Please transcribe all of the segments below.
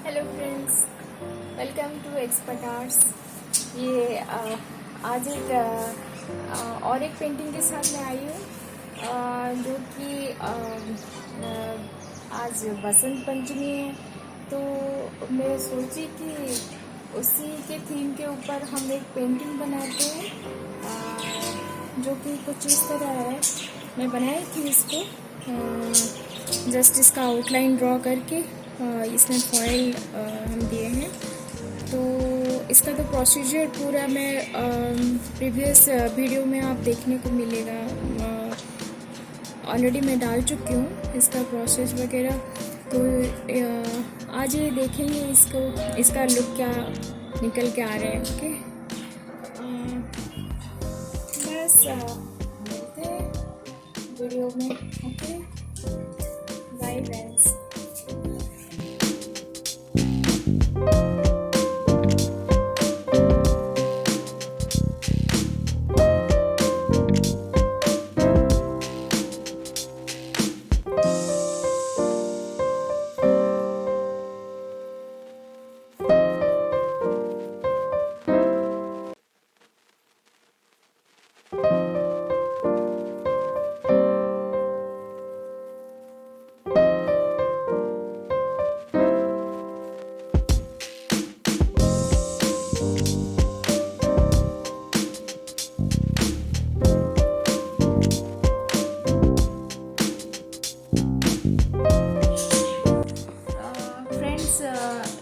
Hello friends, welcome to एक्सपर्टार्ट्स। ये आज और एक पेंटिंग के साथ मैं आई हूँ, जो कि आज बसंत पंचमी है। तो मैं सोची कि उसी के थीम के ऊपर हम एक पेंटिंग बनाते हैं, जो कि कुछ इस तरह है। मैं बनाई थी इसको, जस्ट इसका आउटलाइन ड्रॉ करके इसमें फॉइल हम दिए हैं। तो इसका तो प्रोसीजर पूरा मैं प्रीवियस वीडियो में आप देखने को मिलेगा। ऑलरेडी मैं डाल चुकी हूँ इसका प्रोसेस वगैरह। तो आज ये देखेंगे इसका लुक क्या निकल के आ रहा है। ओके, बस मिलते हैं वीडियो में। Okay, bye friends.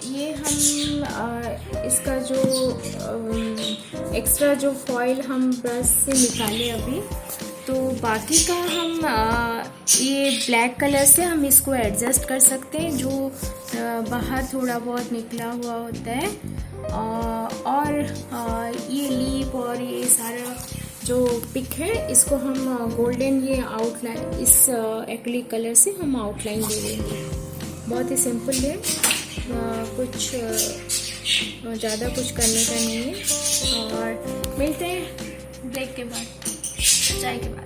ये हम इसका जो एक्स्ट्रा जो फॉइल हम ब्रश से निकाले अभी, तो बाकी का हम ये ब्लैक कलर से हम इसको एडजस्ट कर सकते हैं, जो बाहर थोड़ा बहुत निकला हुआ होता है। और ये लीफ और ये सारा जो पिक है, इसको हम गोल्डन ये आउटलाइन इस एक्रिलिक कलर से हम आउटलाइन दे देंगे। बहुत ही सिंपल है, कुछ ज़्यादा कुछ करने का नहीं है। और मिलते हैं ब्रेक के बाद, चाय के बाद।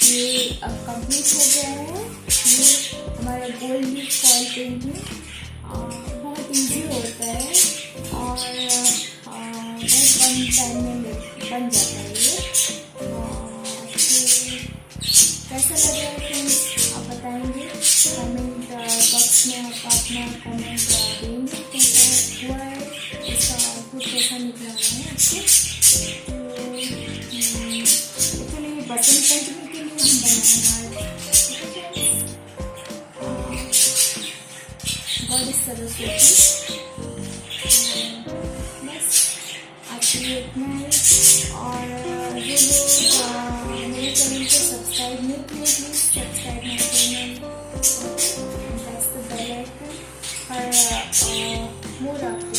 ये अब कंप्लीट हो गया है। ये हमारा गोल्ड लीफ फॉइल पेंटिंग बहुत इजी होता है और बहुत कम टाइम में बन जाता है ये। कैसा लग रहा है फ्रेंड्स, आप बताएंगे कमेंट बॉक्स में, आप अपना कमेंट देंगे। सरस्वती। बस आज के लिए इतना है। और जो लोग मेरे चैनल को सब्सक्राइब नहीं किए, please subscribe my channel, press the bell icon for more updates.